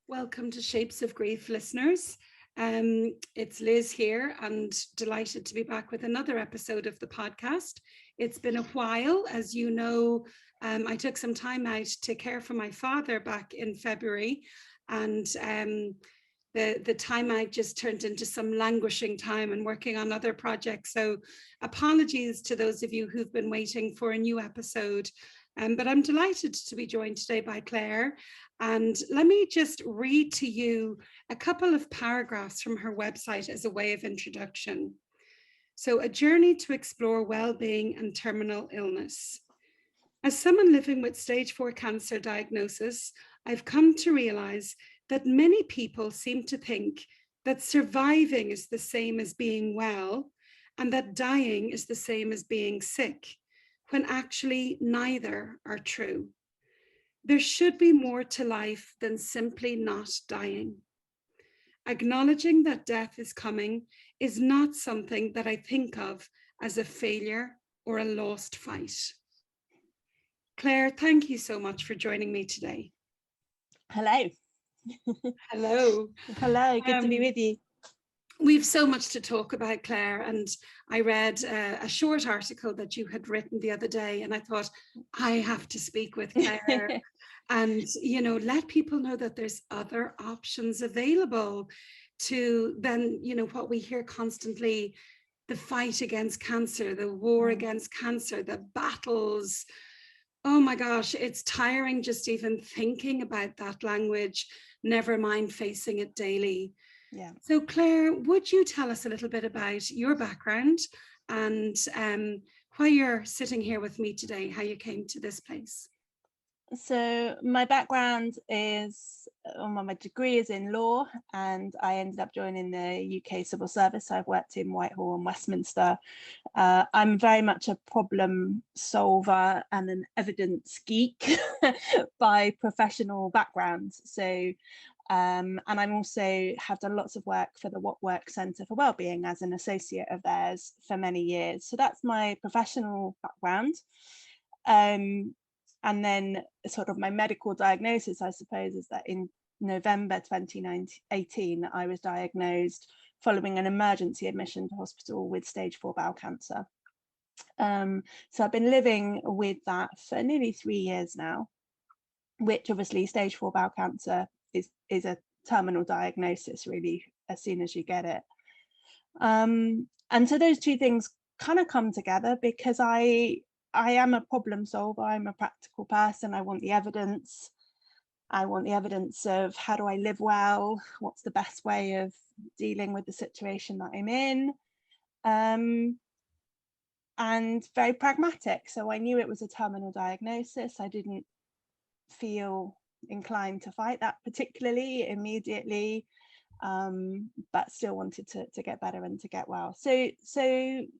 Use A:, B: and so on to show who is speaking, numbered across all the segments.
A: Welcome to Shapes of Grief, listeners. It's Liz here and delighted to be back with another episode of the podcast. It's been a while. As you know, I took some time out to care for my father back in February, and the time out just turned into some languishing time and working on other projects. So apologies to those of you who've been waiting for a new episode. But I'm delighted to be joined today by Claire. And let me just read to you a couple of paragraphs from her website as a way of introduction. So, a journey to explore well-being and terminal illness. As someone living with stage 4 cancer diagnosis, I've come to realize that many people seem to think that surviving is the same as being well, and that dying is the same as being sick, when actually neither are true. There should be more to life than simply not dying. Acknowledging that death is coming is not something that I think of as a failure or a lost fight. Claire, thank you so much for joining me today.
B: Hello.
A: Hello.
B: Hello, good to be with you.
A: We've so much to talk about, Claire, and I read a short article that you had written the other day, and I thought, I have to speak with Claire and, let people know that there's other options available to then, what we hear constantly, the fight against cancer, the war against cancer, the battles. Oh my gosh, it's tiring just even thinking about that language, never mind facing it daily.
B: Yeah.
A: So Claire, would you tell us a little bit about your background and why you're sitting here with me today, how you came to this place?
B: So my background is, my degree is in law, and I ended up joining the UK civil service. I've worked in Whitehall and Westminster. I'm very much a problem solver and an evidence geek by professional background. So and I'm also have done lots of work for the What Work Centre for Wellbeing as an associate of theirs for many years. So that's my professional background. And then sort of my medical diagnosis, I suppose, is that in November 2018, I was diagnosed following an emergency admission to hospital with stage 4 bowel cancer. So I've been living with that for nearly 3 years now, which obviously stage 4 bowel cancer is a terminal diagnosis really as soon as you get it. And so those two things kind of come together because I am a problem solver. I'm a practical person. I want the evidence. I want the evidence of how do I live well? What's the best way of dealing with the situation that I'm in? And very pragmatic. So I knew it was a terminal diagnosis. I didn't feel inclined to fight that particularly immediately, but still wanted to get better and to get well. So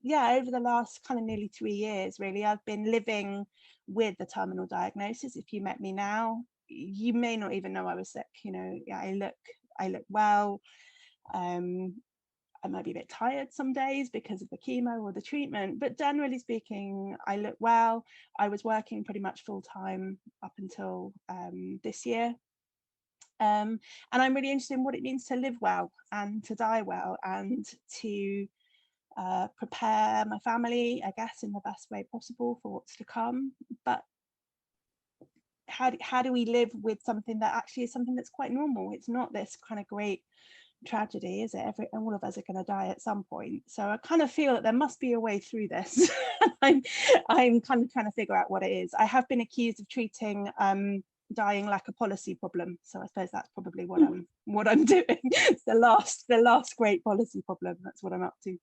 B: yeah, over the last kind of nearly 3 years, really, I've been living with the terminal diagnosis. If you met me now, you may not even know I was sick. Yeah, I look well. I might be a bit tired some days because of the chemo or the treatment, but generally speaking, I look well. I was working pretty much full time up until this year. And I'm really interested in what it means to live well and to die well and to prepare my family, I guess, in the best way possible for what's to come. But how do we live with something that actually is something that's quite normal? It's not this kind of great tragedy, is it? All of us are going to die at some point. So I kind of feel that there must be a way through this. I'm kind of trying to figure out what it is. I have been accused of treating dying like a policy problem, so I suppose that's probably what I'm doing. It's the last great policy problem. That's what I'm up to.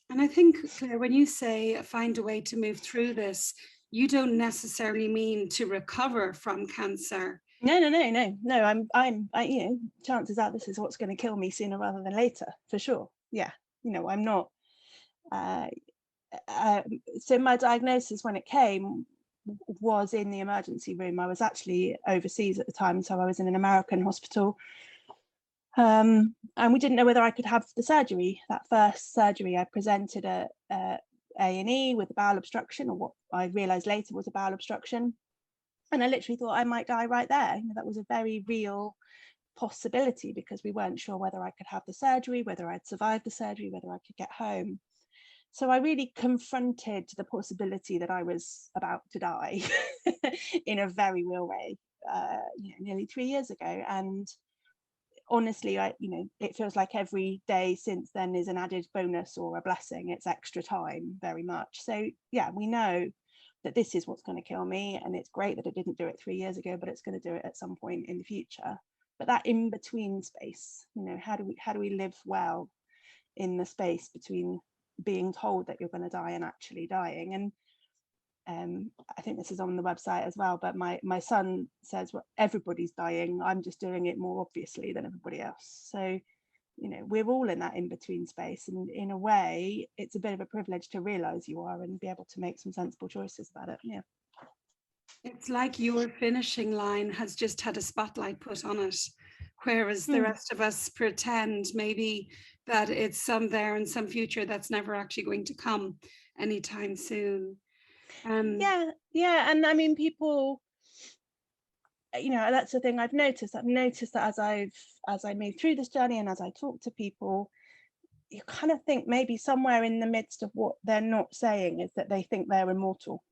A: And I think, Claire, when you say find a way to move through this, you don't necessarily mean to recover from cancer.
B: No. I'm chances are this is what's going to kill me sooner rather than later, for sure. Yeah, I'm not. So my diagnosis when it came was in the emergency room. I was actually overseas at the time, so I was in an American hospital. And we didn't know whether I could have the surgery. That first surgery, I presented at A&E with a bowel obstruction, or what I realised later was a bowel obstruction. And I literally thought I might die right there. That was a very real possibility, because we weren't sure whether I could have the surgery, whether I'd survive the surgery, whether I could get home. So I really confronted the possibility that I was about to die in a very real way, nearly 3 years ago. And honestly, it feels like every day since then is an added bonus or a blessing. It's extra time, very much. So yeah, we know that this is what's going to kill me, and it's great that it didn't do it 3 years ago, but it's going to do it at some point in the future. But that in between space, how do we live well in the space between being told that you're going to die and actually dying? And I think this is on the website as well, but my son says, well, everybody's dying, I'm just doing it more obviously than everybody else. So we're all in that in-between space, and in a way it's a bit of a privilege to realize you are and be able to make some sensible choices about it. Yeah,
A: it's like your finishing line has just had a spotlight put on it, whereas the rest of us pretend maybe that it's some there in some future that's never actually going to come anytime soon.
B: Yeah, and I mean, people, that's the thing I've noticed that as I move through this journey and as I talk to people, you kind of think maybe somewhere in the midst of what they're not saying is that they think they're immortal.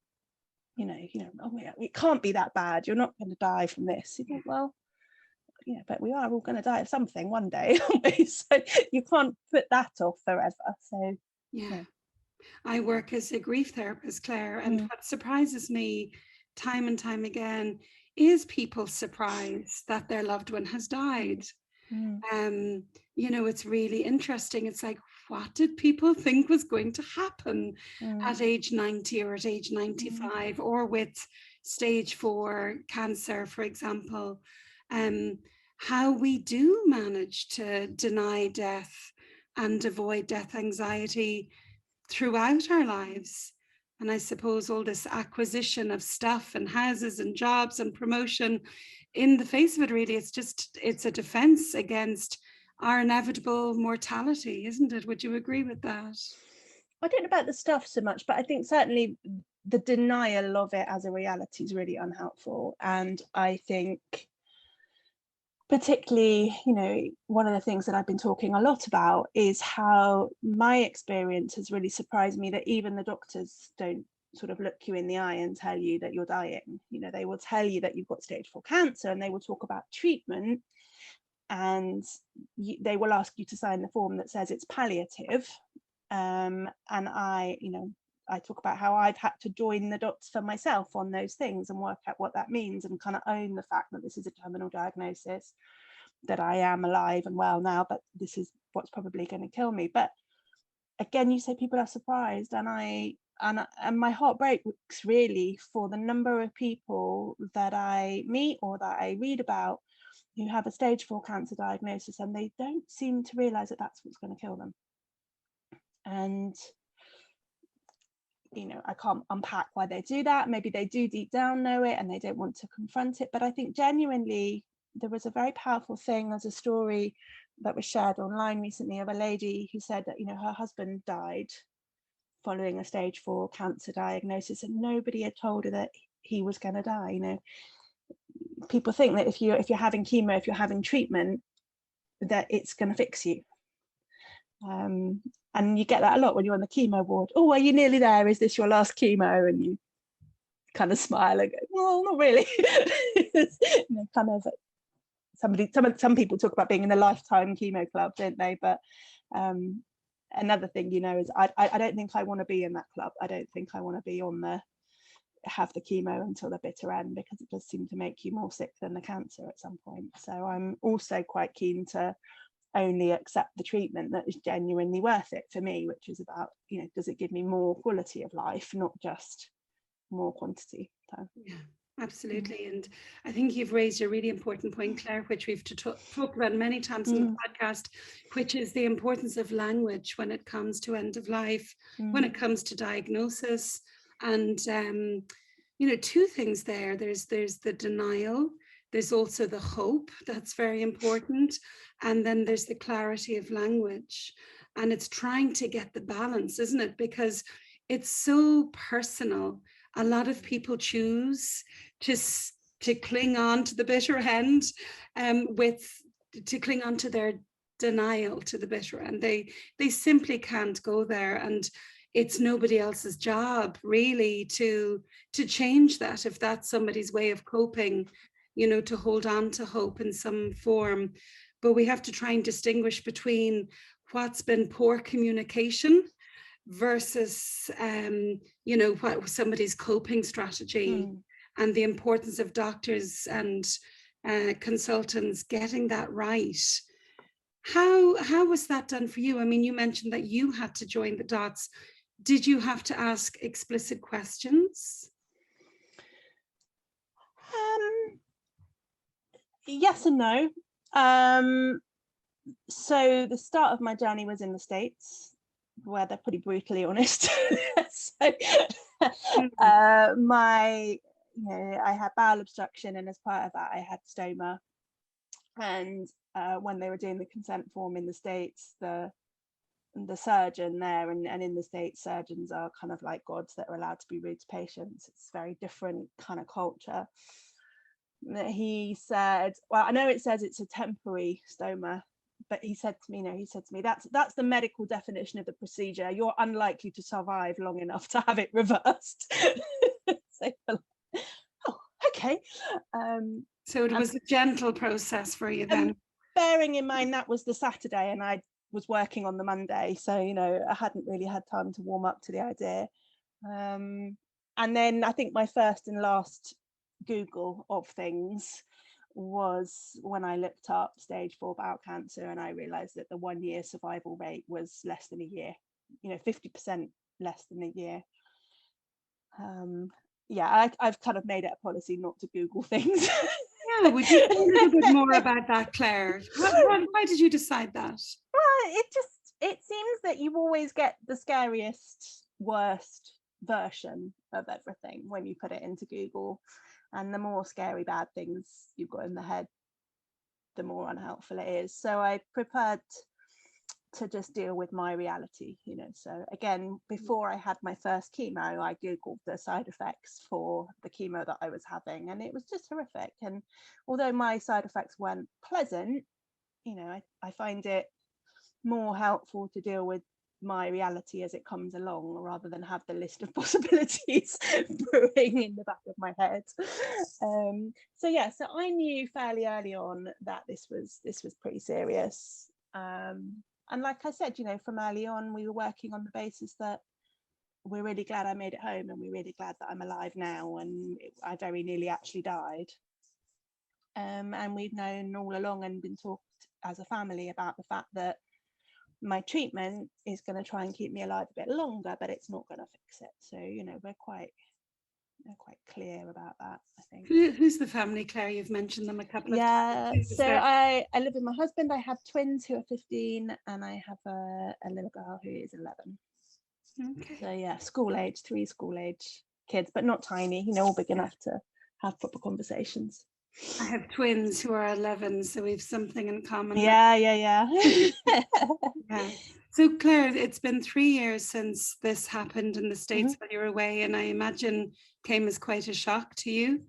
B: Oh yeah, it can't be that bad, you're not going to die from this. You think, well, but we are all going to die of something one day, aren't we? So you can't put that off forever. So
A: yeah. I work as a grief therapist, Claire, and what surprises me time and time again is people surprised that their loved one has died. It's really interesting. It's like, what did people think was going to happen at age 90 or at age 95 or with stage 4 cancer, for example? How we do manage to deny death and avoid death anxiety throughout our lives. And I suppose all this acquisition of stuff and houses and jobs and promotion, in the face of it, really, it's a defense against our inevitable mortality, isn't it? Would you agree with that?
B: I don't know about the stuff so much, but I think certainly the denial of it as a reality is really unhelpful. And I think particularly, one of the things that I've been talking a lot about is how my experience has really surprised me that even the doctors don't sort of look you in the eye and tell you that you're dying. They will tell you that you've got stage 4 cancer, and they will talk about treatment, and they will ask you to sign the form that says it's palliative. And I talk about how I've had to join the dots for myself on those things and work out what that means, and kind of own the fact that this is a terminal diagnosis, that I am alive and well now, but this is what's probably going to kill me. But again, you say people are surprised, and my heart breaks really for the number of people that I meet or that I read about who have a stage 4 cancer diagnosis, and they don't seem to realize that that's what's going to kill them. And I can't unpack why they do that. Maybe they do deep down know it and they don't want to confront it. But I think genuinely there was a very powerful thing. There's a story that was shared online recently of a lady who said that her husband died following a stage 4 cancer diagnosis, and nobody had told her that he was going to die. People think that if you're having chemo, if you're having treatment, that it's going to fix you. And you get that a lot when you're on the chemo ward. Oh, are you nearly there? Is this your last chemo? And you kind of smile and go, well, not really. Kind of some people talk about being in the lifetime chemo club, don't they? But another thing, is I don't think I want to be in that club. I don't think I want to be have the chemo until the bitter end, because it does seem to make you more sick than the cancer at some point. So I'm also quite keen to only accept the treatment that is genuinely worth it for me, which is about, does it give me more quality of life, not just more quantity. So.
A: Yeah, absolutely. And I think you've raised a really important point, Claire, which we've talked about many times in the podcast, which is the importance of language when it comes to end of life, when it comes to diagnosis. And two things there. There's the denial. There's also the hope, that's very important. And then there's the clarity of language. And it's trying to get the balance, isn't it? Because it's so personal. A lot of people choose to cling on to the bitter end with to cling on to their denial to the bitter, and they simply can't go there, and it's nobody else's job really to change that, if that's somebody's way of coping, you know, to hold on to hope in some form. But we have to try and distinguish between what's been poor communication versus you know, what somebody's coping strategy, and the importance of doctors and consultants getting that right. How was that done for you? I mean, you mentioned that you had to join the dots. Did you have to ask explicit questions?
B: Yes and no. So the start of my journey was in the States, where they're pretty brutally honest. So I had bowel obstruction, and as part of that I had stoma. And when they were doing the consent form in the States, the surgeon there, and in the States, surgeons are kind of like gods that are allowed to be rude to patients. It's a very different kind of culture. He said, well, I know it says it's a temporary stoma, but he said to me, that's the medical definition of the procedure. You're unlikely to survive long enough to have it reversed. So, oh, okay.
A: So it was a gentle process for you then.
B: Bearing in mind that was the Saturday and I was working on the Monday, so you know, I hadn't really had time to warm up to the idea. And then I think my first and last Google of things was when I looked up stage 4 bowel cancer, and I realized that the 1 year survival rate was less than a year, you know, 50% less than a year. Yeah, I've kind of made it a policy not to Google things.
A: Yeah, would you say a little bit more about that, Claire? Why did you decide that?
B: Well, it seems that you always get the scariest, worst version of everything when you put it into Google, and the more scary bad things you've got in the head, the more unhelpful it is. So I preferred to just deal with my reality, you know. So again, before I had my first chemo, I Googled the side effects for the chemo that I was having, and it was just horrific. And although my side effects weren't pleasant, you know, I find it more helpful to deal with my reality as it comes along, rather than have the list of possibilities brewing in the back of my head. So yeah, so I knew fairly early on that this was pretty serious. And like I said, you know, from early on, we were working on the basis that we're really glad I made it home, and we're really glad that I'm alive now, and I very nearly actually died. And we've known all along and been talked as a family about the fact that my treatment is going to try and keep me alive a bit longer, but it's not going to fix it. So, you know, we're quite clear about that, I think.
A: Who's the family, Claire? You've mentioned them a couple of times.
B: So I live with my husband. I have twins who are 15, and I have a little girl who is 11. Okay. So yeah, school age, 3 school age kids, but not tiny, you know, all big enough to have proper conversations.
A: I have twins who are 11, so we've something in common.
B: Yeah.
A: Yeah. So Claire, it's been 3 years since this happened in the States while you were away, and I imagine came as quite a shock to you.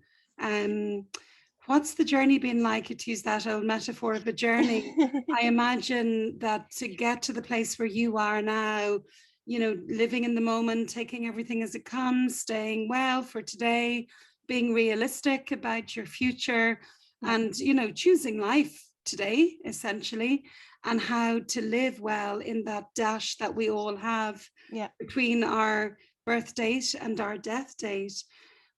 A: What's the journey been like? To use that old metaphor of a journey, I imagine that to get to the place where you are now, you know, living in the moment, taking everything as it comes, staying well for today, being realistic about your future, and, you know, choosing life today, essentially, and how to live well in that dash that we all have between our birth date and our death date.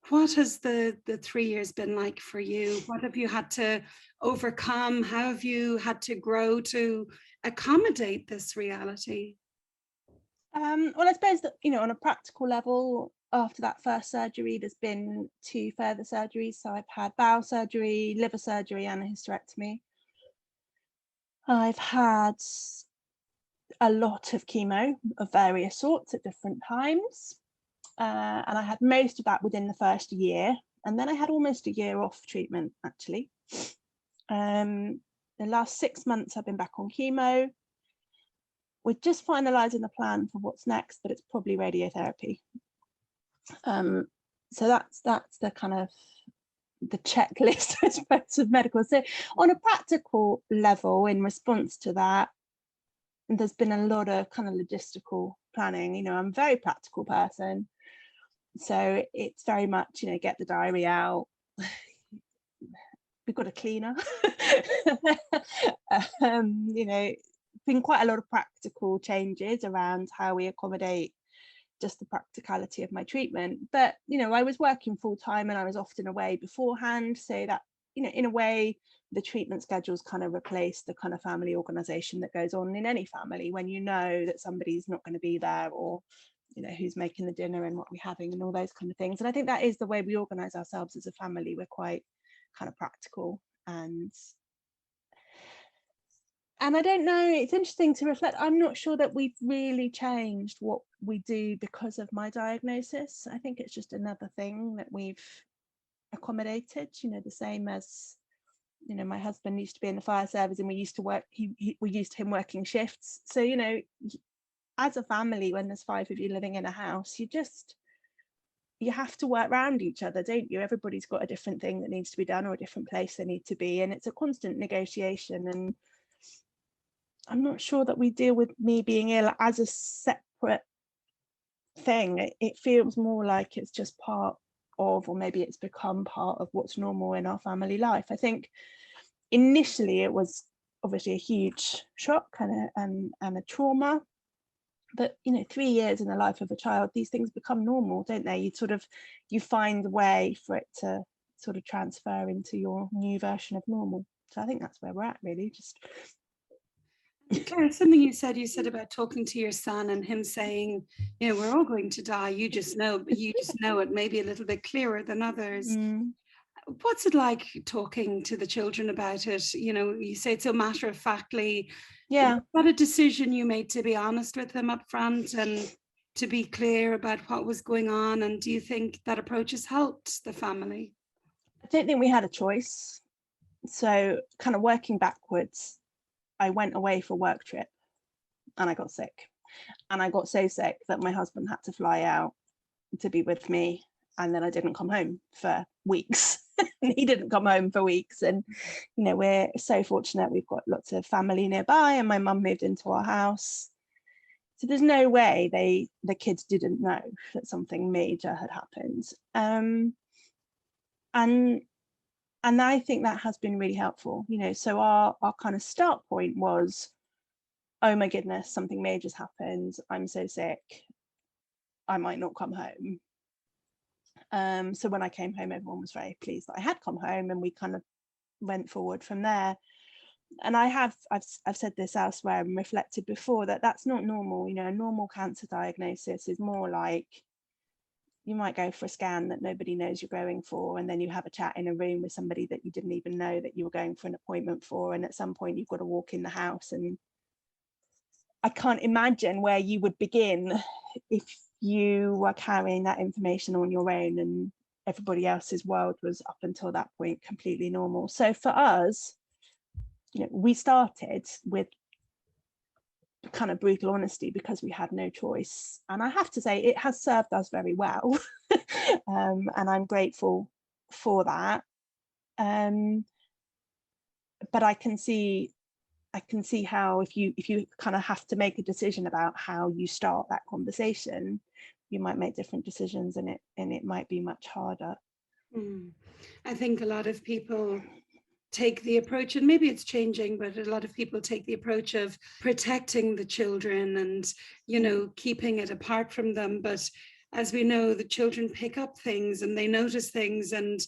A: What has the 3 years been like for you? What have you had to overcome? How have you had to grow to accommodate this reality?
B: Well, I suppose that, you know, on a practical level, after that first surgery, there's been 2 further surgeries. So I've had bowel surgery, liver surgery, and a hysterectomy. I've had a lot of chemo of various sorts at different times. And I had most of that within the first year. And then I had almost a year off treatment, actually. The last 6 months I've been back on chemo. We're just finalising the plan for what's next, but it's probably radiotherapy. So that's the kind of the checklist, I suppose, of medical. So on a practical level, in response to that, there's been a lot of kind of logistical planning. You know, I'm a very practical person, so it's very much, you know, get the diary out. We've got a cleaner. You know, been quite a lot of practical changes around how we accommodate just the practicality of my treatment. But, you know, I was working full time and I was often away beforehand, so that, you know, in a way, the treatment schedules kind of replace the kind of family organization that goes on in any family when you know that somebody's not going to be there, or, you know, who's making the dinner and what we're having and all those kind of things. And I think that is the way we organize ourselves as a family. We're quite kind of practical, and I don't know, it's interesting to reflect. I'm not sure that we've really changed what we do because of my diagnosis. I think it's just another thing that we've accommodated, you know, the same as, you know, my husband used to be in the fire service and we used to work, we're used to him working shifts. So, you know, as a family, when there's 5 of you living in a house, you have to work around each other, don't you? Everybody's got a different thing that needs to be done, or a different place they need to be, and it's a constant negotiation. And I'm not sure that we deal with me being ill as a separate thing. It feels more like it's just part of, or maybe it's become part of what's normal in our family life. I think initially it was obviously a huge shock and a trauma, but, you know, 3 years in the life of a child, these things become normal, don't they? You find a way for it to sort of transfer into your new version of normal. So I think that's where we're at, really. Just
A: Claire, something you said about talking to your son and him saying, you know, we're all going to die, you just know, but you just know it maybe a little bit clearer than others. What's it like talking to the children about it? You know, you say it so matter-of-factly.
B: Yeah.
A: Was that a decision you made to be honest with them up front and to be clear about what was going on? And do you think that approach has helped the family?
B: I don't think we had a choice. So kind of working backwards, I went away for a work trip and I got sick. And I got so sick that my husband had to fly out to be with me. And then I didn't come home for weeks. He didn't come home for weeks. And, you know, we're so fortunate. We've got lots of family nearby, and my mum moved into our house. So there's no way the kids didn't know that something major had happened. And I think that has been really helpful, you know. So our kind of start point was, oh my goodness, something major's happened. I'm so sick. I might not come home. So when I came home, everyone was very pleased that I had come home, and we kind of went forward from there. And I've said this elsewhere and reflected before that that's not normal. You know, a normal cancer diagnosis is more like you might go for a scan that nobody knows you're going for, and then you have a chat in a room with somebody that you didn't even know that you were going for an appointment for, and at some point you've got to walk in the house. And I can't imagine where you would begin if you were carrying that information on your own and everybody else's world was up until that point completely normal. So for us, you know, we started with kind of brutal honesty because we had no choice, and I have to say it has served us very well. And I'm grateful for that. But I can see how if you kind of have to make a decision about how you start that conversation, you might make different decisions, and it might be much harder.
A: I think a lot of people take the approach, and maybe it's changing, but a lot of people take the approach of protecting the children and, you know, keeping it apart from them. But as we know, the children pick up things and they notice things, and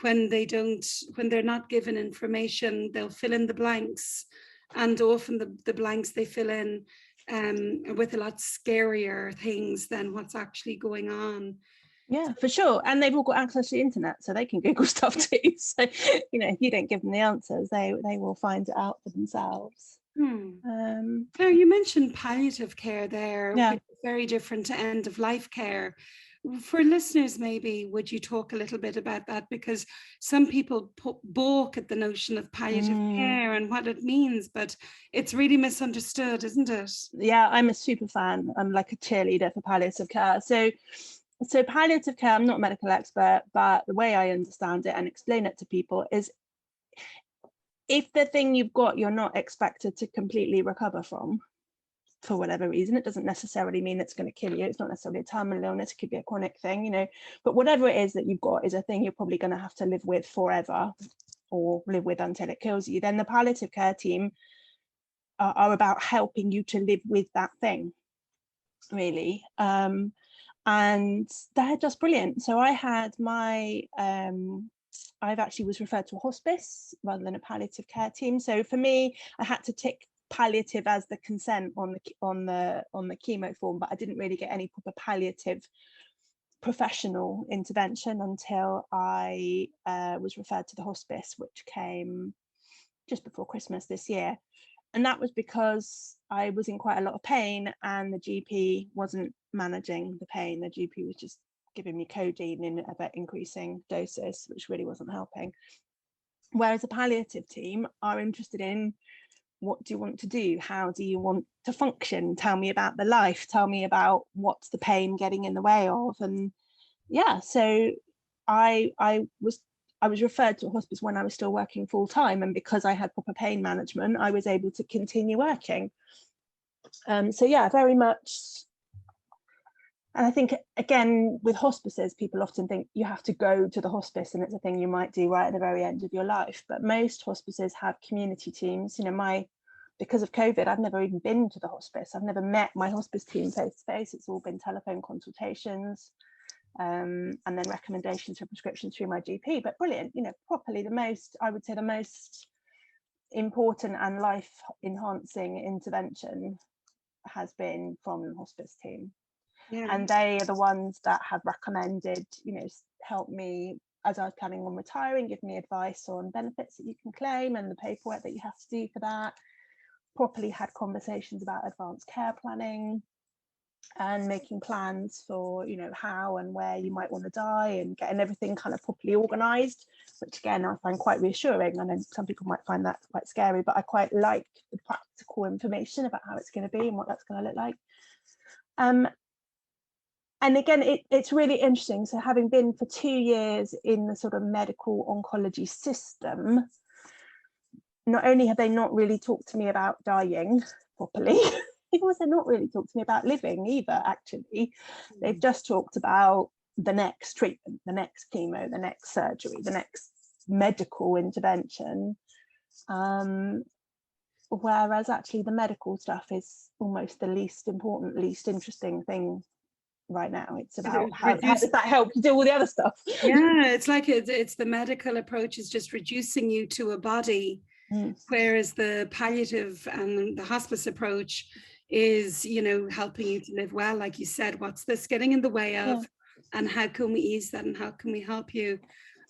A: when they're not given information, they'll fill in the blanks, and often the blanks they fill in with a lot scarier things than what's actually going on.
B: Yeah, for sure. And they've all got access to the internet, so they can Google stuff too. So, you know, if you don't give them the answers, they will find it out for themselves.
A: Claire, you mentioned palliative care there,
B: yeah.
A: which is very different to end of life care. For listeners, maybe would you talk a little bit about that? Because some people balk at the notion of palliative care and what it means, but it's really misunderstood, isn't it?
B: Yeah, I'm a super fan. I'm like a cheerleader for palliative care. So So palliative care, I'm not a medical expert, but the way I understand it and explain it to people is, if the thing you've got you're not expected to completely recover from, for whatever reason, it doesn't necessarily mean it's going to kill you. It's not necessarily a terminal illness, it could be a chronic thing, but whatever it is that you've got is a thing you're probably going to have to live with forever, or live with until it kills you. Then the palliative care team are about helping you to live with that thing, really. And they're just brilliant. So I had I've actually was referred to a hospice rather than a palliative care team. So for me, I had to tick palliative as the consent on the chemo form, but I didn't really get any proper palliative professional intervention until I was referred to the hospice, which came just before Christmas this year. And that was because I was in quite a lot of pain and the GP wasn't managing the pain. The GP was just giving me codeine in ever increasing doses, which really wasn't helping. Whereas a palliative team are interested in, what do you want to do? How do you want to function? Tell me about the life. Tell me about what's the pain getting in the way of. And yeah, so I was referred to a hospice when I was still working full time, and because I had proper pain management, I was able to continue working. So yeah, very much. And I think, again, with hospices, people often think you have to go to the hospice and it's a thing you might do right at the very end of your life. But most hospices have community teams. Because of COVID, I've never even been to the hospice. I've never met my hospice team face to face. It's all been telephone consultations, and then recommendations for prescriptions through my GP. But brilliant, properly I would say the most important and life enhancing intervention has been from the hospice team. Yeah. And they are the ones that have recommended, help me as I was planning on retiring, give me advice on benefits that you can claim and the paperwork that you have to do for that. Properly had conversations about advanced care planning and making plans for, how and where you might want to die, and getting everything kind of properly organised, which again I find quite reassuring. I know some people might find that quite scary, but I quite like the practical information about how it's going to be and what that's going to look like. And again, it's really interesting. So having been for 2 years in the sort of medical oncology system, not only have they not really talked to me about dying properly, they've also not really talked to me about living either, actually. They've just talked about the next treatment, the next chemo, the next surgery, the next medical intervention. Whereas actually the medical stuff is almost the least important, least interesting thing right now. It's about how does that help you do all the other stuff.
A: Yeah, it's like it's the medical approach is just reducing you to a body, whereas the palliative and the hospice approach is, helping you to live well. Like you said, what's this getting in the way of, and how can we ease that, and how can we help you?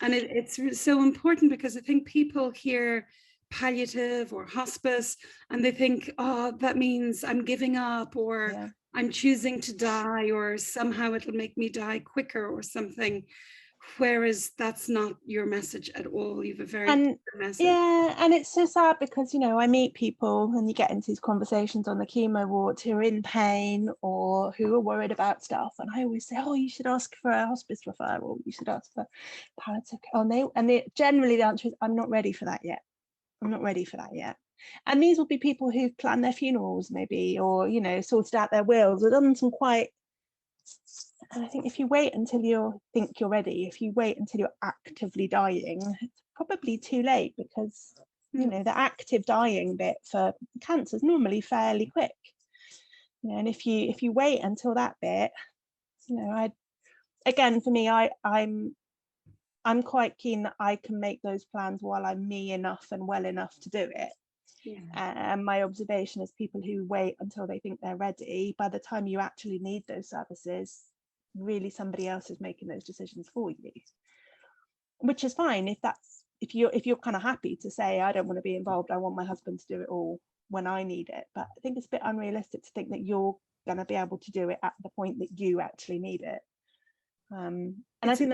A: And it's so important, because I think people hear palliative or hospice and they think, oh, that means I'm giving up, or I'm choosing to die, or somehow it'll make me die quicker or something. Whereas that's not your message at all. You have a very clear message.
B: Yeah, and it's so sad because, I meet people and you get into these conversations on the chemo ward who are in pain or who are worried about stuff. And I always say, oh, you should ask for a hospice referral. You should ask for palliative care. And generally the answer is, I'm not ready for that yet. I'm not ready for that yet. And these will be people who've planned their funerals maybe, or, sorted out their wills, or done some quite. And I think if you wait until you think you're ready, if you wait until you're actively dying, it's probably too late, because, the active dying bit for cancer is normally fairly quick. And if you wait until that bit, for me, I'm quite keen that I can make those plans while I'm me enough and well enough to do it. And my observation is people who wait until they think they're ready, by the time you actually need those services, really somebody else is making those decisions for you, which is fine if you're kind of happy to say, I don't want to be involved, I want my husband to do it all when I need it. But I think it's a bit unrealistic to think that you're going to be able to do it at the point that you actually need it. And I think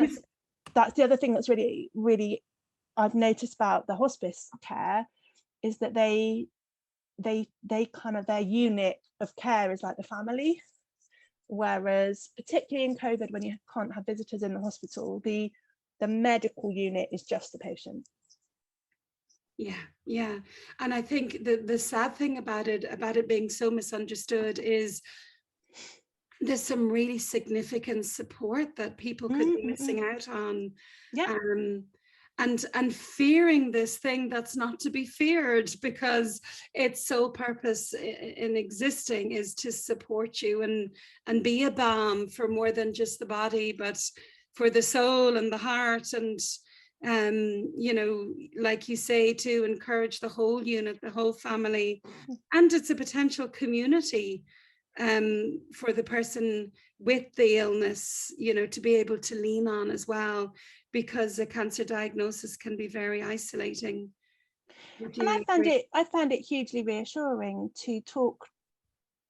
B: that's the other thing that's really, really I've noticed about the hospice care, is that they kind of, their unit of care is like the family. Whereas particularly in COVID, when you can't have visitors in the hospital, the medical unit is just the patient.
A: Yeah. And I think the sad thing about it being so misunderstood is there's some really significant support that people could be missing out on.
B: Yeah.
A: And fearing this thing that's not to be feared, because its sole purpose in existing is to support you and be a balm for more than just the body, but for the soul and the heart. And you know, like you say, to encourage the whole unit, the whole family, and it's a potential community for the person with the illness, you know, to be able to lean on as well, because a cancer diagnosis can be very isolating.
B: And I found it hugely reassuring to talk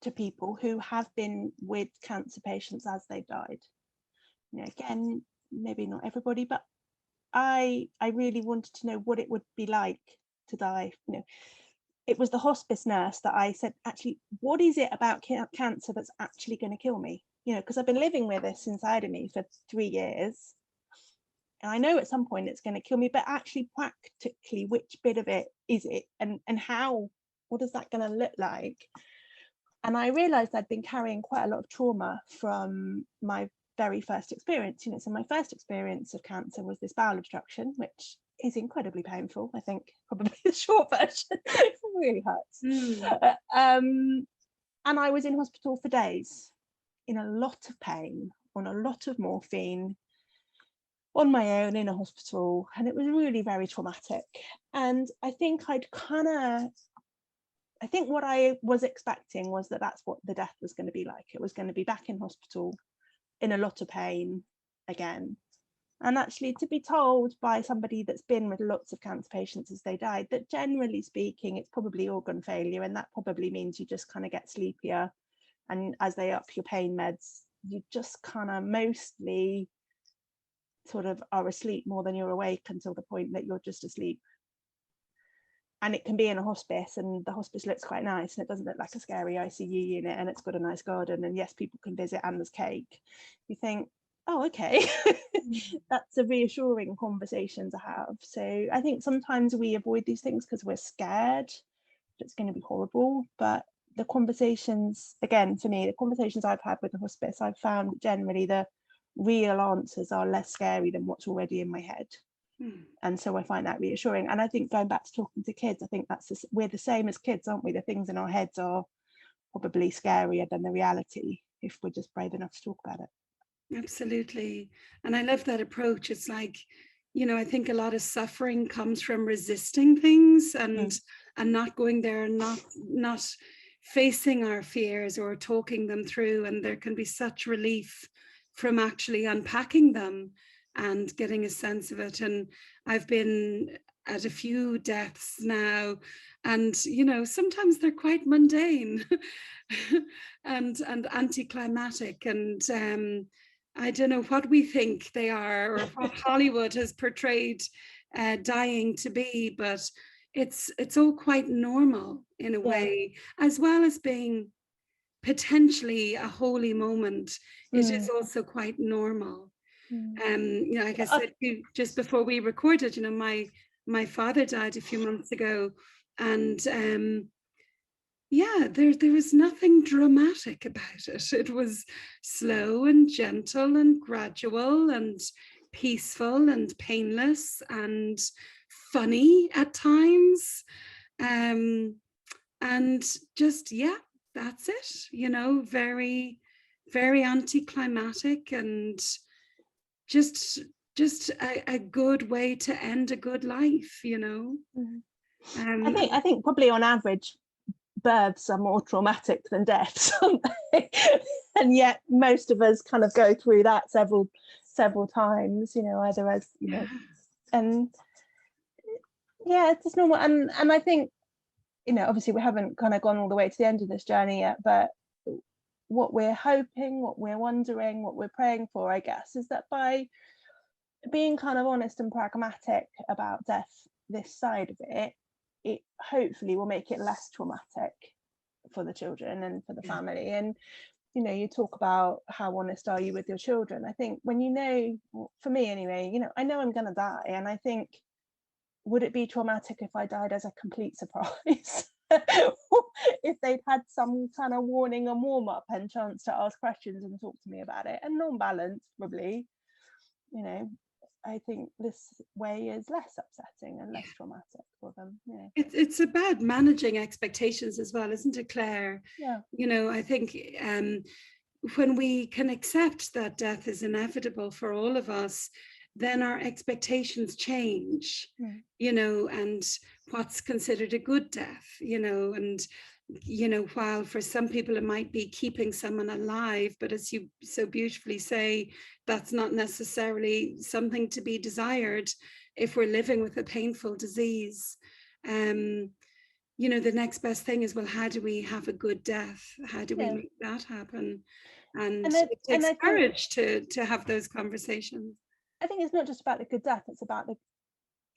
B: to people who have been with cancer patients as they died. You know, again, maybe not everybody, but I really wanted to know what it would be like to die. You know, it was the hospice nurse that I said, actually, what is it about cancer that's actually going to kill me? You know, because I've been living with this inside of me for 3 years. And I know at some point it's going to kill me, but actually practically, which bit of it is it? And how, what is that going to look like? And I realized I'd been carrying quite a lot of trauma from my very first experience. You know, so my first experience of cancer was this bowel obstruction, which is incredibly painful. I think probably the short version. It really hurts. And I was in hospital for days, in a lot of pain, on a lot of morphine, on my own in a hospital, and it was really very traumatic. And I think I think what I was expecting was that that's what the death was going to be like. It was going to be back in hospital in a lot of pain again. And actually to be told by somebody that's been with lots of cancer patients as they died, that generally speaking, it's probably organ failure, and that probably means you just kind of get sleepier. And as they up your pain meds, you just kind of mostly sort of are asleep more than you're awake until the point that you're just asleep. And it can be in a hospice, and the hospice looks quite nice, and it doesn't look like a scary ICU unit, and it's got a nice garden, and yes, people can visit, and there's cake. You think, oh, okay. That's a reassuring conversation to have. So I think sometimes we avoid these things because we're scared that it's going to be horrible. But the conversations, again, for me, the conversations I've had with the hospice, I've found generally the real answers are less scary than what's already in my head. And so I find that reassuring. And I think going back to talking to kids, I think we're the same as kids, aren't we? The things in our heads are probably scarier than the reality if we're just brave enough to talk about it.
A: Absolutely. And I love that approach. It's like, you know, I think a lot of suffering comes from resisting things and not going there, and not facing our fears or talking them through. And there can be such relief from actually unpacking them and getting a sense of it. And I've been at a few deaths now, and you know, sometimes they're quite mundane and anticlimactic, and I don't know what we think they are, or what Hollywood has portrayed dying to be, but it's all quite normal in a way, as well as being potentially a holy moment. It is also quite normal. You know, like I said just before we recorded, you know, my father died a few months ago, and yeah, there was nothing dramatic about it. It was slow and gentle and gradual and peaceful and painless and funny at times, and just, yeah, that's it, you know, very, very anticlimactic, and just a good way to end a good life, you know.
B: I think probably on average births are more traumatic than deaths, aren't they? And yet most of us kind of go through that several times, you know, either as, you know, and yeah, it's just normal. And I think, you know, obviously we haven't kind of gone all the way to the end of this journey yet, but what we're hoping, what we're wondering, what we're praying for, I guess, is that by being kind of honest and pragmatic about death this side of it, it hopefully will make it less traumatic for the children and for the family. And you know, you talk about how honest are you with your children. I think when you know, for me anyway, you know, I know I'm going to die, and I think, would it be traumatic if I died as a complete surprise? If they'd had some kind of warning and warm up and chance to ask questions and talk to me about it, and non-balanced probably, you know, I think this way is less upsetting and less traumatic for them. Yeah.
A: It's about managing expectations as well, isn't it, Claire?
B: Yeah.
A: You know, I think when we can accept that death is inevitable for all of us, then our expectations change, you know, and what's considered a good death, you know, and, you know, while for some people it might be keeping someone alive, but as you so beautifully say, that's not necessarily something to be desired if we're living with a painful disease. You know, the next best thing is, well, how do we have a good death? How do we make that happen? And it takes courage to have those conversations.
B: I think it's not just about the good death, it's about the,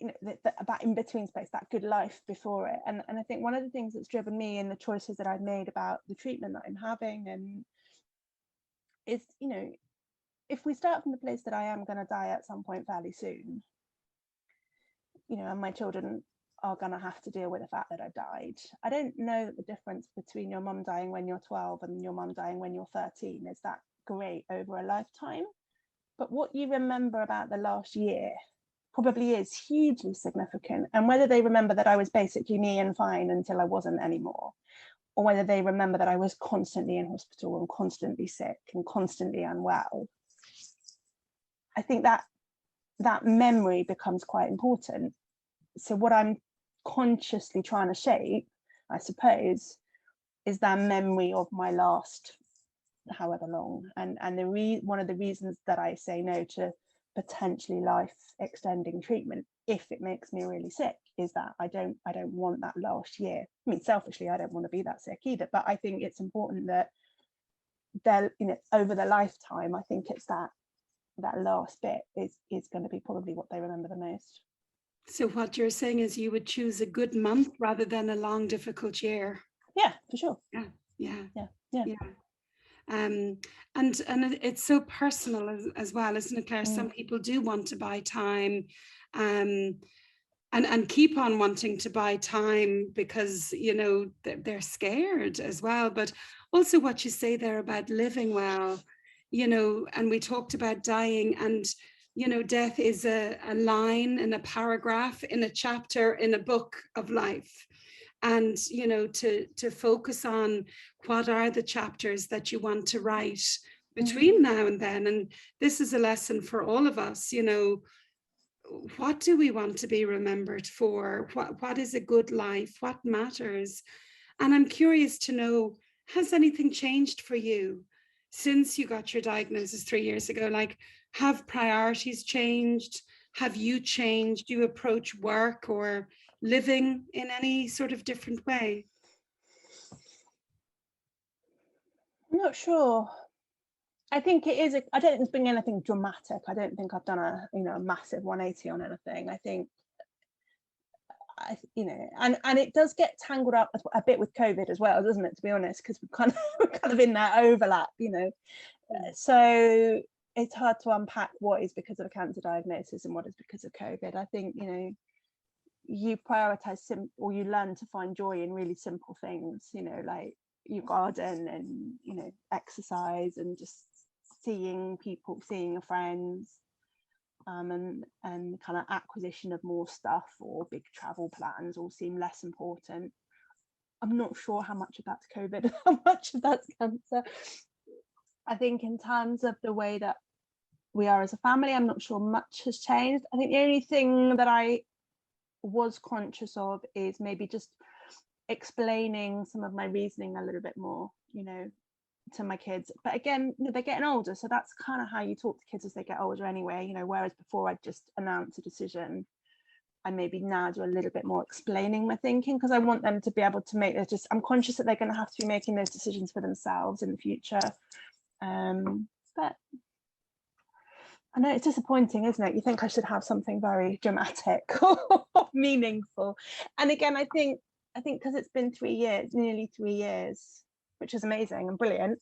B: you know, that in between space, that good life before it. And I think one of the things that's driven me in the choices that I've made about the treatment that I'm having, and is, you know, if we start from the place that I am going to die at some point fairly soon, you know, and my children are going to have to deal with the fact that I've died. I don't know that the difference between your mum dying when you're 12 and your mum dying when you're 13 is that great over a lifetime. But what you remember about the last year probably is hugely significant. And whether they remember that I was basically me and fine until I wasn't anymore, or whether they remember that I was constantly in hospital and constantly sick and constantly unwell, I think that memory becomes quite important. So what I'm consciously trying to shape, I suppose, is that memory of my last however long. And one of the reasons that I say no to potentially life extending treatment if it makes me really sick is that I don't want that last year. I mean, selfishly, I don't want to be that sick either, but I think it's important that they're, you know, over the lifetime, I think it's that last bit is going to be probably what they remember the most.
A: So what you're saying is you would choose a good month rather than a long, difficult year.
B: Yeah, for sure.
A: Yeah. And it's so personal as well, isn't it, Claire? Some people do want to buy time, and keep on wanting to buy time because, you know, they're scared as well. But also what you say there about living well, you know, and we talked about dying, and, you know, death is a line in a paragraph, in a chapter, in a book of life. And, you know, to focus on what are the chapters that you want to write between now and then. And this is a lesson for all of us, you know, what do we want to be remembered for? What is a good life? What matters? And I'm curious to know, has anything changed for you since you got your diagnosis 3 years ago? Like, have priorities changed? Have you changed? Do you approach work or living in any sort of different way?
B: I'm not sure. I think it is. I don't think it's been anything dramatic. I don't think I've done a massive 180 on anything. I think, you know, and it does get tangled up a bit with COVID as well, doesn't it? To be honest, because we're kind of in that overlap, you know. So it's hard to unpack what is because of a cancer diagnosis and what is because of COVID. I think, you know, you prioritize or you learn to find joy in really simple things, you know, like you garden and, you know, exercise and just seeing people, seeing your friends, and kind of acquisition of more stuff or big travel plans all seem less important. I'm not sure how much of that's COVID, how much of that's cancer. I think in terms of the way that we are as a family, I'm not sure much has changed. I think the only thing that I was conscious of is maybe just explaining some of my reasoning a little bit more, you know, to my kids. But again, you know, they're getting older, so that's kind of how you talk to kids as they get older anyway, you know, whereas before I'd just announce a decision, I maybe now do a little bit more explaining my thinking, because I want them to be able to make those, I'm conscious that they're going to have to be making those decisions for themselves in the future. But I know it's disappointing, isn't it? You think I should have something very dramatic or meaningful. And again, I think because it's been 3 years, nearly 3 years, which is amazing and brilliant,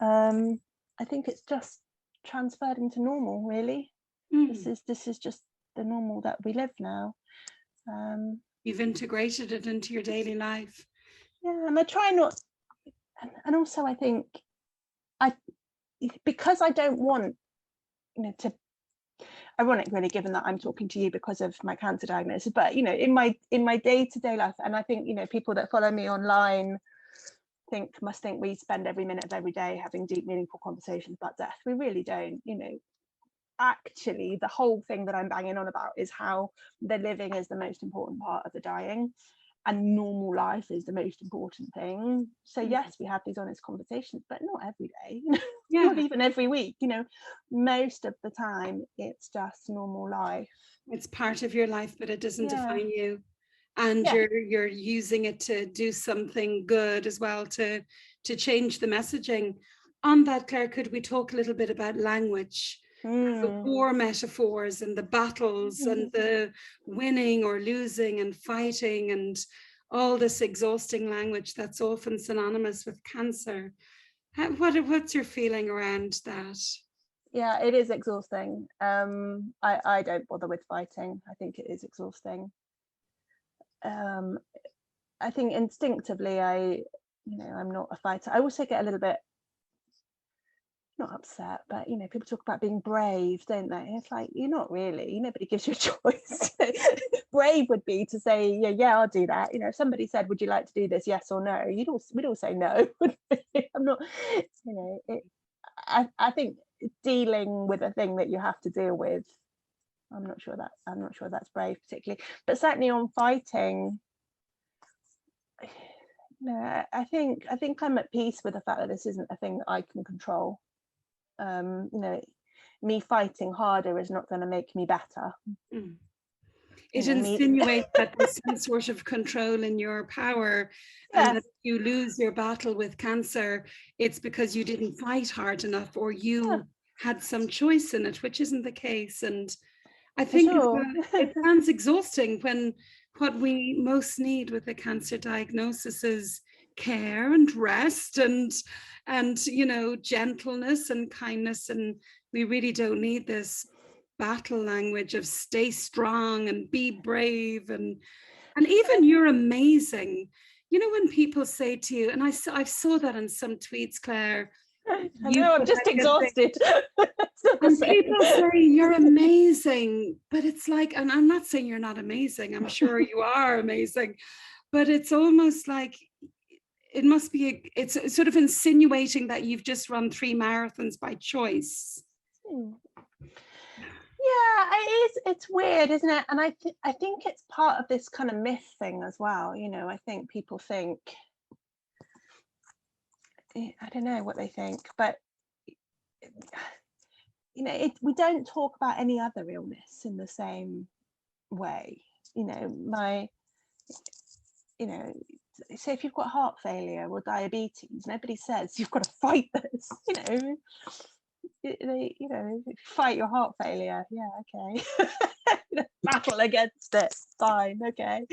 B: I think it's just transferred into normal, really. This is just the normal that we live now.
A: You've integrated it into your daily life.
B: Yeah, and I try not, and also I think because I don't want, to, ironic really, given that I'm talking to you because of my cancer diagnosis, but in my day-to-day life, and I think people that follow me online must think we spend every minute of every day having deep, meaningful conversations about death. We really don't. Actually, the whole thing that I'm banging on about is how the living is the most important part of the dying, and normal life is the most important thing. So yes, we have these honest conversations, but not every day. Not even every week. Most of the time it's just normal life.
A: It's part of your life, but it doesn't define you. And you're using it to do something good as well, to change the messaging. On that, Claire, could we talk a little bit about language? The war metaphors and the battles and the winning or losing and fighting and all this exhausting language that's often synonymous with cancer. What's your feeling around that?
B: Yeah, it is exhausting. I don't bother with fighting. I think it is exhausting. I think instinctively I'm not a fighter. I also get a little bit, not upset, but people talk about being brave, don't they? It's like, you're not really. Nobody gives you a choice. Brave would be to say, yeah, I'll do that. If somebody said, would you like to do this, yes or no, we'd all say no. I'm not, I think dealing with a thing that you have to deal with, I'm not sure that's brave particularly, but certainly on fighting, I think I'm at peace with the fact that this isn't a thing that I can control. Me fighting harder is not going to make me better.
A: It insinuates that there's some sort of control in your power, and that if you lose your battle with cancer, it's because you didn't fight hard enough, or you had some choice in it, which isn't the case. And I think it sounds exhausting when what we most need with a cancer diagnosis is care and rest and gentleness and kindness, and we really don't need this battle language of stay strong and be brave, and even you're amazing. When people say to you, and I saw that in some tweets, Claire,
B: I know, I'm just exhausted.
A: And people say you're amazing, but it's like, and I'm not saying you're not amazing, I'm sure you are amazing, but it's almost like it must be it's sort of insinuating that you've just run 3 marathons by choice.
B: Yeah, it's weird, isn't it? And I think it's part of this kind of myth thing as well. I think people think, I don't know what they think, but we don't talk about any other illness in the same way. Say if you've got heart failure or diabetes, nobody says you've got to fight this. If you fight your heart failure, okay. Battle against it, fine, okay.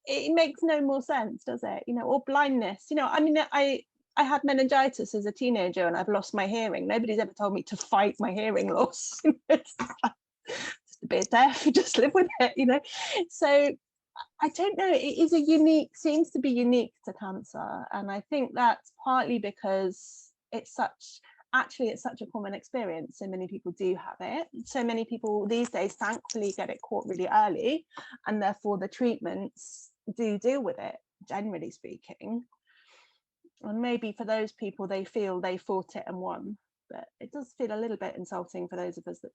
B: It makes no more sense, does it? Or blindness. I had meningitis as a teenager and I've lost my hearing. Nobody's ever told me to fight my hearing loss. It's just a bit deaf, just live with it, So I don't know, it is seems to be unique to cancer. And I think that's partly because it's such a common experience. So many people do have it. So many people these days, thankfully, get it caught really early. And therefore the treatments do deal with it, generally speaking. And maybe for those people, they feel they fought it and won. But it does feel a little bit insulting for those of us that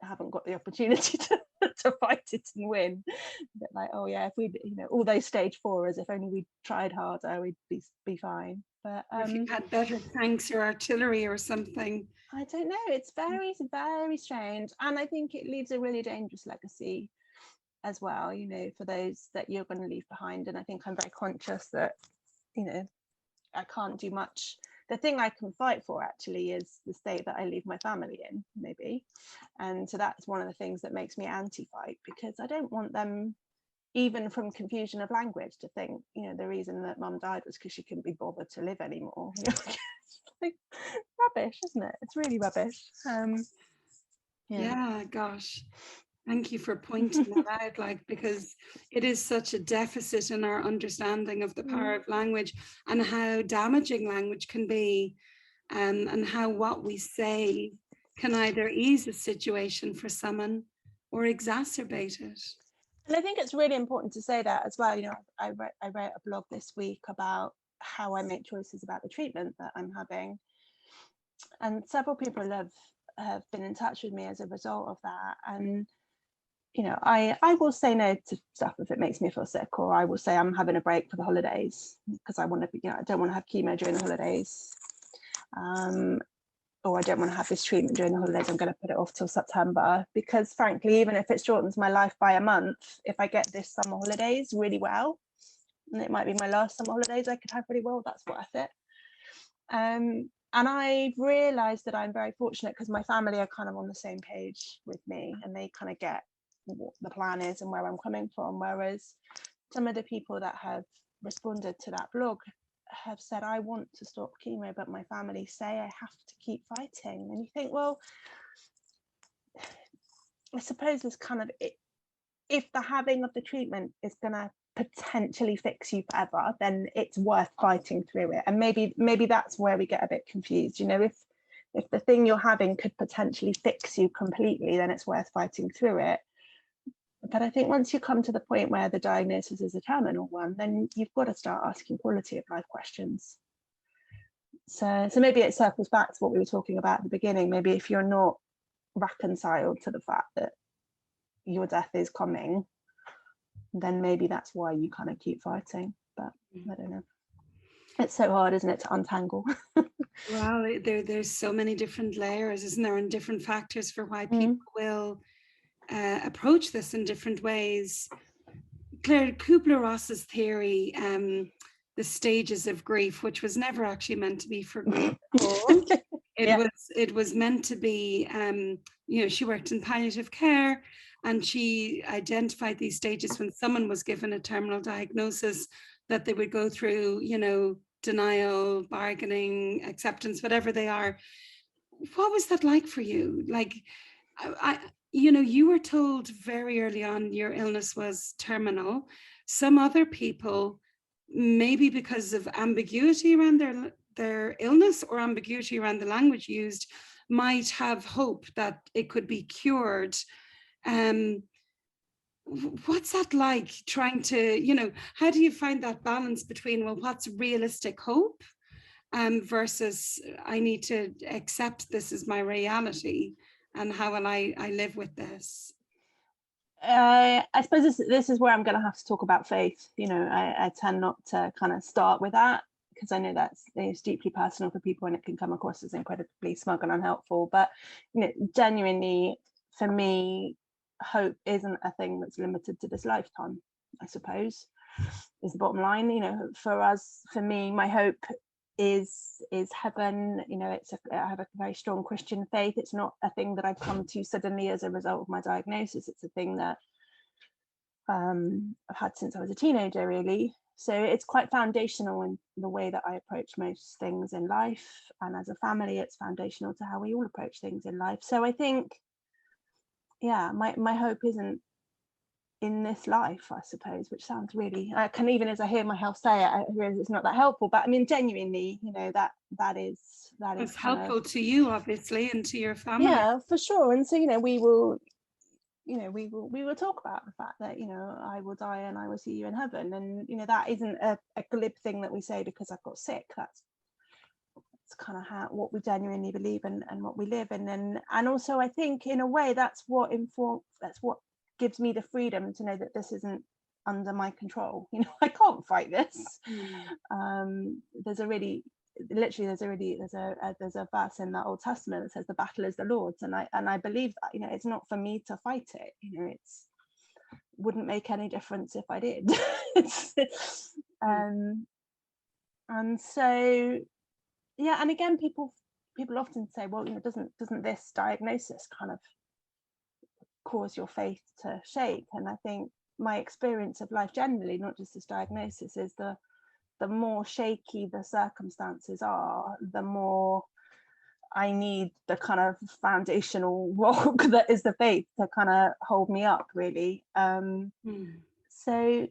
B: haven't got the opportunity to fight it and win. A bit like, oh yeah, if we, all those stage 4s, if only we tried harder, we'd be fine. But
A: if you had better tanks or artillery or something.
B: I don't know. It's very, very strange, and I think it leaves a really dangerous legacy as well. For those that you're going to leave behind. And I think I'm very conscious that I can't do much. The thing I can fight for actually is the state that I leave my family in, maybe. And so that's one of the things that makes me anti-fight, because I don't want them even from confusion of language, to think, you know, the reason that mum died was because she couldn't be bothered to live anymore. It's like rubbish, isn't it? It's really rubbish.
A: Yeah, gosh. Thank you for pointing that out, like, because it is such a deficit in our understanding of the power of language and how damaging language can be, and how what we say can either ease a situation for someone or exacerbate it.
B: And I think it's really important to say that as well. You know, I wrote a blog this week about how I make choices about the treatment that I'm having, and several people have been in touch with me as a result of that. And you know, I will say no to stuff if it makes me feel sick, or I will say I'm having a break for the holidays because I want to be, you know, I don't want to have chemo during the holidays, or I don't want to have this treatment during the holidays. I'm going to put it off till September, because frankly, even if it shortens my life by a month, if I get this summer holidays really well, and it might be my last summer holidays I could have really well, that's worth it. And I've realized that I'm very fortunate because my family are kind of on the same page with me, and they kind of get what the plan is and where I'm coming from. Whereas some of the people that have responded to that blog have said, I want to stop chemo, but my family say I have to keep fighting. And you think, well, I suppose it's kind of, if the having of the treatment is going to potentially fix you forever, then it's worth fighting through it. And maybe that's where we get a bit confused. You know, if the thing you're having could potentially fix you completely, then it's worth fighting through it. But I think once you come to the point where the diagnosis is a terminal one, then you've got to start asking quality of life questions. So maybe it circles back to what we were talking about at the beginning. Maybe if you're not reconciled to the fact that your death is coming, then maybe that's why you kind of keep fighting. But I don't know. It's so hard, isn't it, to untangle?
A: Well, there's so many different layers, isn't there, and different factors for why people will approach this in different ways. Claire, Kubler-Ross's theory, the stages of grief, which was never actually meant to be for grief at all. It was meant to be, you know, she worked in palliative care, and she identified these stages when someone was given a terminal diagnosis, that they would go through, you know, denial, bargaining, acceptance, whatever they are. What was that like for you? Like, you know, you were told very early on your illness was terminal. Some other people, maybe because of ambiguity around their illness or ambiguity around the language used, might have hope that it could be cured. What's that like, trying to, you know, how do you find that balance between, well, what's realistic hope versus I need to accept this is my reality, and how will I live with this?
B: I suppose this is where I'm going to have to talk about faith. You know, I tend not to kind of start with that, because I know it's deeply personal for people and it can come across as incredibly smug and unhelpful. But you know, genuinely, for me, hope isn't a thing that's limited to this lifetime, I suppose, is the bottom line. You know, for me, my hope is heaven. You know, I have a very strong Christian faith. It's not a thing that I've come to suddenly as a result of my diagnosis. It's a thing that I've had since I was a teenager, really. So it's quite foundational in the way that I approach most things in life, and as a family, it's foundational to how we all approach things in life. So I think, yeah, my hope isn't in this life, I suppose, which sounds really, I can, even as I hear my health say it, I realize it's not that helpful, but I mean, genuinely, you know, that is
A: It's helpful to you, obviously, and to your family.
B: Yeah, for sure. And so, you know, we will talk about the fact that, you know, I will die and I will see you in heaven. And, you know, that isn't a glib thing that we say because I've got sick. That's kind of what we genuinely believe and what we live in. And also, I think in a way that's what gives me the freedom to know that this isn't under my control. You know, I can't fight this. There's a verse in the Old Testament that says the battle is the Lord's, and I believe that, you know, it's not for me to fight it. You know, wouldn't make any difference if I did. And so, yeah, and again, people often say, well, you know, doesn't this diagnosis kind of cause your faith to shake? And I think my experience of life generally, not just this diagnosis, is the more shaky the circumstances are, the more I need the kind of foundational rock that is the faith to kind of hold me up, really. So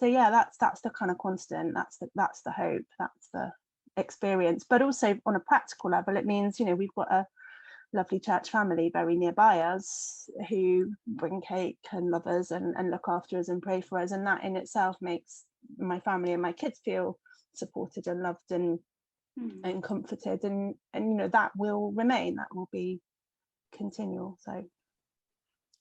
B: yeah, that's the kind of constant, that's the hope, that's the experience. But also on a practical level, it means, you know, we've got a lovely church family very nearby us who bring cake and love us and look after us and pray for us, and that in itself makes my family and my kids feel supported and loved and comforted, and you know, that will remain, that will be continual. So,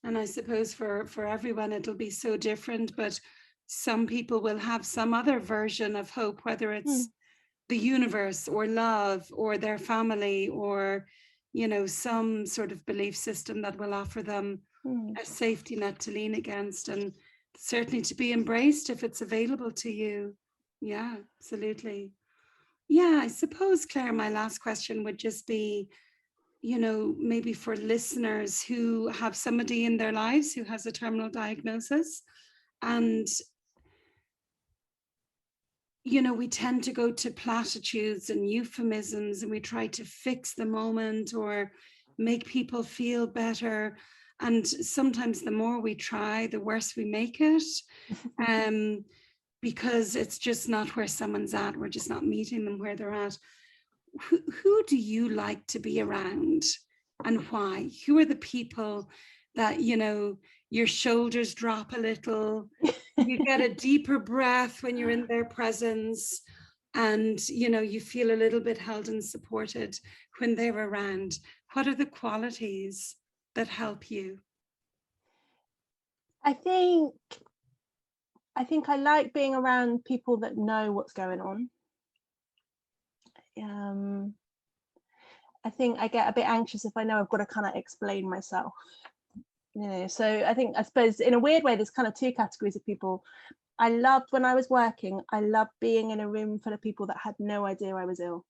A: and I suppose for everyone it'll be so different, but some people will have some other version of hope, whether it's the universe or love or their family, or, you know, some sort of belief system that will offer them a safety net to lean against, and certainly to be embraced if it's available to you. Yeah, absolutely. Yeah, I suppose, Claire, my last question would just be, you know, maybe for listeners who have somebody in their lives who has a terminal diagnosis, and you know, we tend to go to platitudes and euphemisms, and we try to fix the moment or make people feel better. And sometimes the more we try, the worse we make it, because it's just not where someone's at. We're just not meeting them where they're at. Who do you like to be around, and why? Who are the people that, you know, your shoulders drop a little, you get a deeper breath when you're in their presence, and, you know, you feel a little bit held and supported when they're around? What are the qualities that help you?
B: I think I like being around people that know what's going on. I think I get a bit anxious if I know I've got to kind of explain myself, you know. So I suppose in a weird way there's kind of two categories of people. I loved, when I was working, I loved being in a room full of people that had no idea I was ill.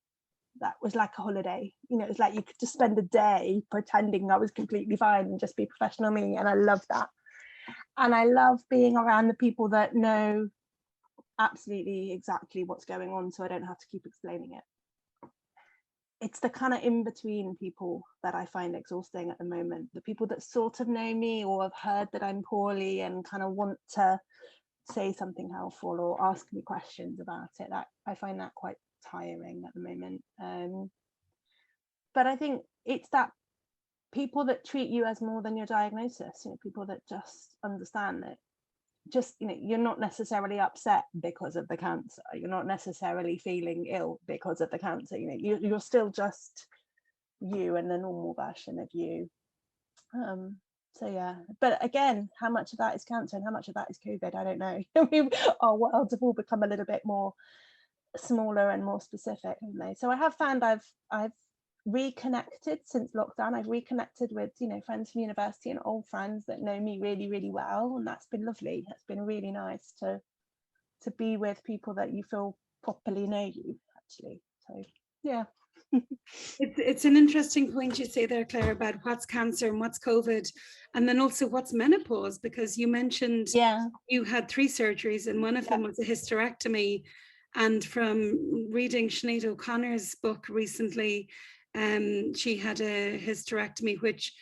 B: That was like a holiday, you know. It's like you could just spend a day pretending I was completely fine and just be professional me, and I love that. And I love being around the people that know absolutely exactly what's going on, so I don't have to keep explaining it. It's the kind of in-between people that I find exhausting at the moment. The people that sort of know me or have heard that I'm poorly and kind of want to say something helpful or ask me questions about it. That I find that quite tiring at the moment. But I think it's that people that treat you as more than your diagnosis, you know, people that just understand that, just, you know, you're not necessarily upset because of the cancer, you're not necessarily feeling ill because of the cancer, you know, you're still just you and the normal version of you. So yeah, but again, how much of that is cancer and how much of that is COVID, I don't know. I mean, our worlds have all become a little bit more smaller and more specific, haven't they? So I have found I've reconnected since lockdown. I've reconnected with, you know, friends from university and old friends that know me really, really well, and that's been lovely. It's been really nice to be with people that you feel properly know you, actually. So yeah.
A: It's an interesting point you say there, Claire, about what's cancer and what's COVID, and then also what's menopause, because you mentioned you had 3 surgeries and one of them was a hysterectomy. And from reading Sinead O'Connor's book recently, she had a hysterectomy which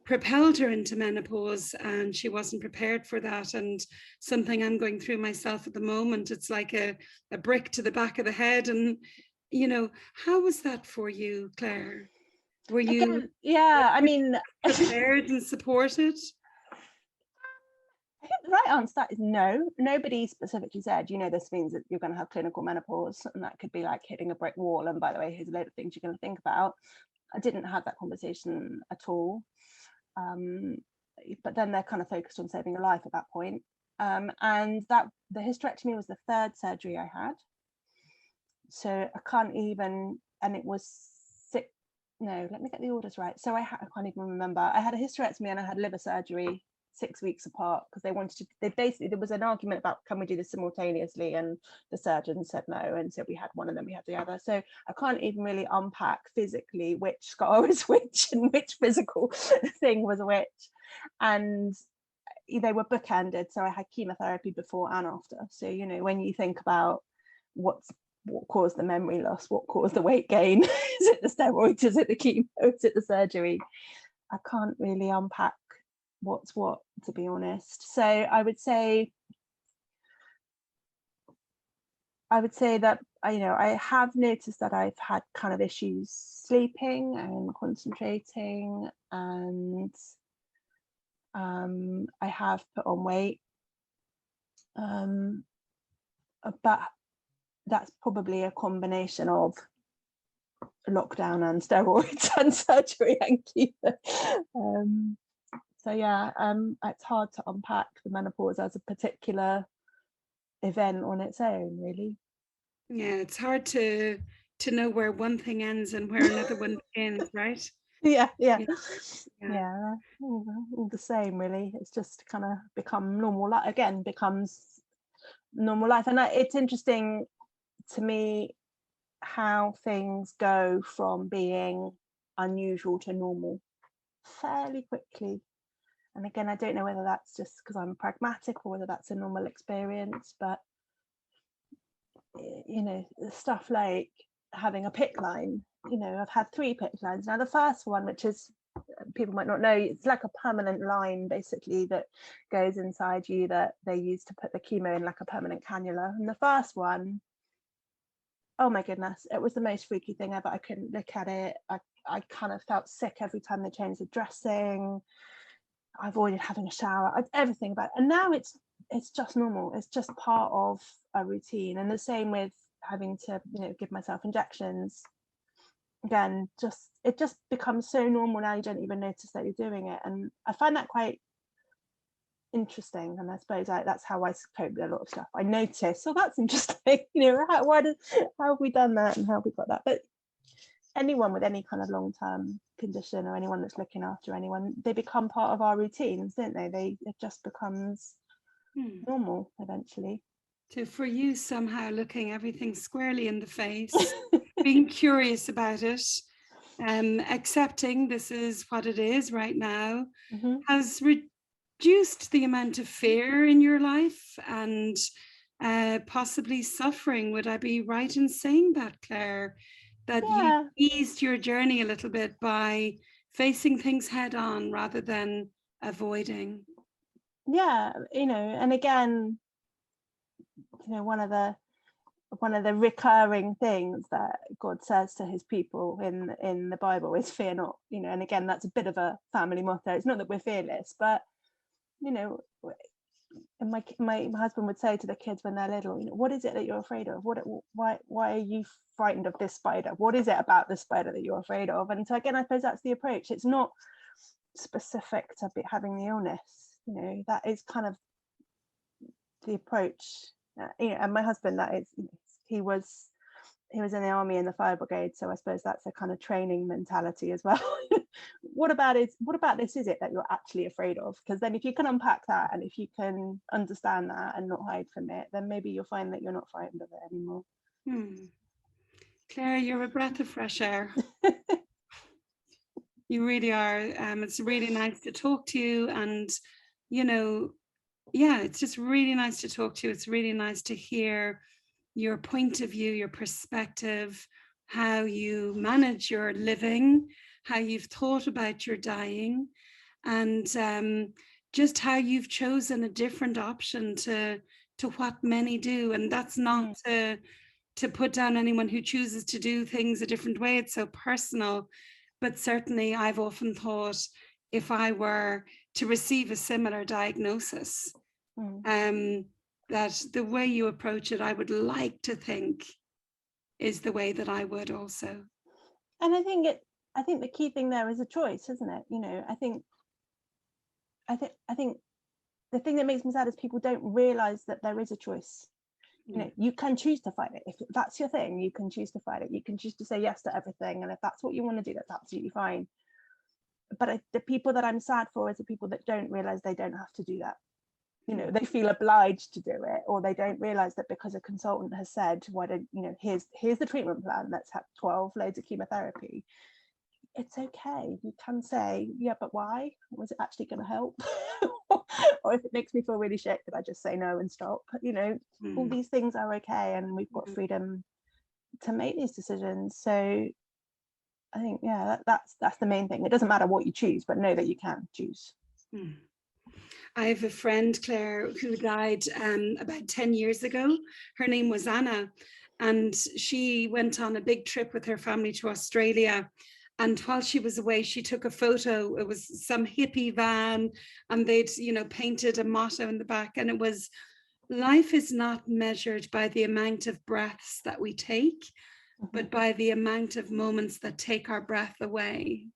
A: propelled her into menopause, and she wasn't prepared for that. And something I'm going through myself at the moment, it's like a brick to the back of the head. And, you know, how was that for you, Claire? Were you
B: I mean,
A: prepared and supported?
B: I think the right answer to that is no. Nobody specifically said, you know, this means that you're going to have clinical menopause, and that could be like hitting a brick wall, and by the way, here's a load of things you're going to think about. I didn't have that conversation at all. But then they're kind of focused on saving a life at that point. And that the hysterectomy was the 3rd surgery I had. So I can't even, and it was 6, no, let me get the orders right. So I can't even remember. I had a hysterectomy and I had liver surgery 6 weeks apart, because there was an argument about, can we do this simultaneously, and the surgeon said no, and so we had one and then we had the other. So I can't even really unpack physically which scar was which and which physical thing was which. And they were bookended, so I had chemotherapy before and after. So, you know, when you think about what caused the memory loss, what caused the weight gain, is it the steroids, is it the chemo, is it the surgery? I can't really unpack what's what, to be honest. So I would say that, you know, I have noticed that I've had kind of issues sleeping and concentrating, and I have put on weight, but that's probably a combination of lockdown and steroids and surgery and chemo. So yeah, it's hard to unpack the menopause as a particular event on its own, really.
A: Yeah, it's hard to know where one thing ends and where another one begins, right?
B: Yeah. All the same, really. It's just kind of become normal life again, becomes normal life. And it's interesting to me how things go from being unusual to normal fairly quickly. And again, I don't know whether that's just because I'm pragmatic or whether that's a normal experience, but you know, stuff like having a PICC line, you know, I've had 3 PICC lines. Now the first one, which is, people might not know, it's like a permanent line basically that goes inside you that they use to put the chemo in, like a permanent cannula. And the first one, oh my goodness, it was the most freaky thing ever. I couldn't look at it. I kind of felt sick every time they changed the dressing. I avoided having a shower, everything about it. And now it's just normal. It's just part of a routine. And the same with having to, you know, give myself injections. Again, it just becomes so normal now, you don't even notice that you're doing it. And I find that quite interesting. And I suppose that's how I cope with a lot of stuff. I notice, oh, that's interesting. You know, how have we done that and how have we got that? But anyone with any kind of long-term condition, or anyone that's looking after anyone, they become part of our routines, don't they? It just becomes normal eventually.
A: So for you, somehow looking everything squarely in the face, being curious about it, accepting this is what it is right now, has reduced the amount of fear in your life and possibly suffering. Would I be right in saying that, Claire? That you eased your journey a little bit by facing things head on rather than avoiding.
B: Yeah, you know, and again, you know, one of the recurring things that God says to his people in the Bible is fear not, you know. And again, that's a bit of a family motto. It's not that we're fearless, but you know, and my husband would say to the kids when they're little, you know, what is it that you're afraid of? Why are you frightened of this spider? What is it about this spider that you're afraid of? And so again, I suppose that's the approach. It's not specific to having the illness, you know, that is kind of the approach. You know, and my husband, that is, you know, he was in the army in the fire brigade, so I suppose that's a kind of training mentality as well. What about this is it that you're actually afraid of? Because then if you can unpack that, and if you can understand that and not hide from it, then maybe you'll find that you're not frightened of it anymore.
A: Claire, you're a breath of fresh air. You really are. It's really nice to talk to you, and you know, yeah, it's just really nice to talk to you. It's really nice to hear your point of view, your perspective, how you manage your living, how you've thought about your dying, and just how you've chosen a different option to what many do. And that's not to put down anyone who chooses to do things a different way. It's so personal. But certainly I've often thought, if I were to receive a similar diagnosis, that the way you approach it, I would like to think, is the way that I would also.
B: And I think the key thing there is a choice, isn't it? You know, I think the thing that makes me sad is people don't realize that there is a choice. You know, you can choose to fight it. If that's your thing, you can choose to fight it. You can choose to say yes to everything, and if that's what you want to do, that's absolutely fine. But the people that I'm sad for is the people that don't realize they don't have to do that. You know, they feel obliged to do it, or they don't realize that because a consultant has said, why don't, you know, here's the treatment plan, let's have 12 loads of chemotherapy. it's okay. You can say, yeah, but why? Was it actually going to help? Or if it makes me feel really shit, could I just say no and stop? You know, all these things are okay, and we've got freedom to make these decisions. So I think, yeah, that's the main thing. It doesn't matter what you choose, but know that you can choose.
A: I have a friend, Claire, who died about 10 years ago. Her name was Anna, and she went on a big trip with her family to Australia. And while she was away, she took a photo. It was some hippie van, and they'd, painted a motto in the back. And it was, life is not measured by the amount of breaths that we take, but by the amount of moments that take our breath away.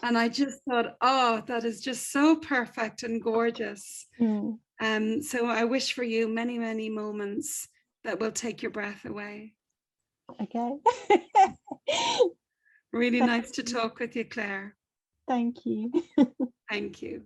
A: And I just thought, oh, that is just so perfect and gorgeous. So I wish for you many, many moments that will take your breath away.
B: Okay.
A: Really nice to talk with you, Claire.
B: Thank you.
A: Thank you.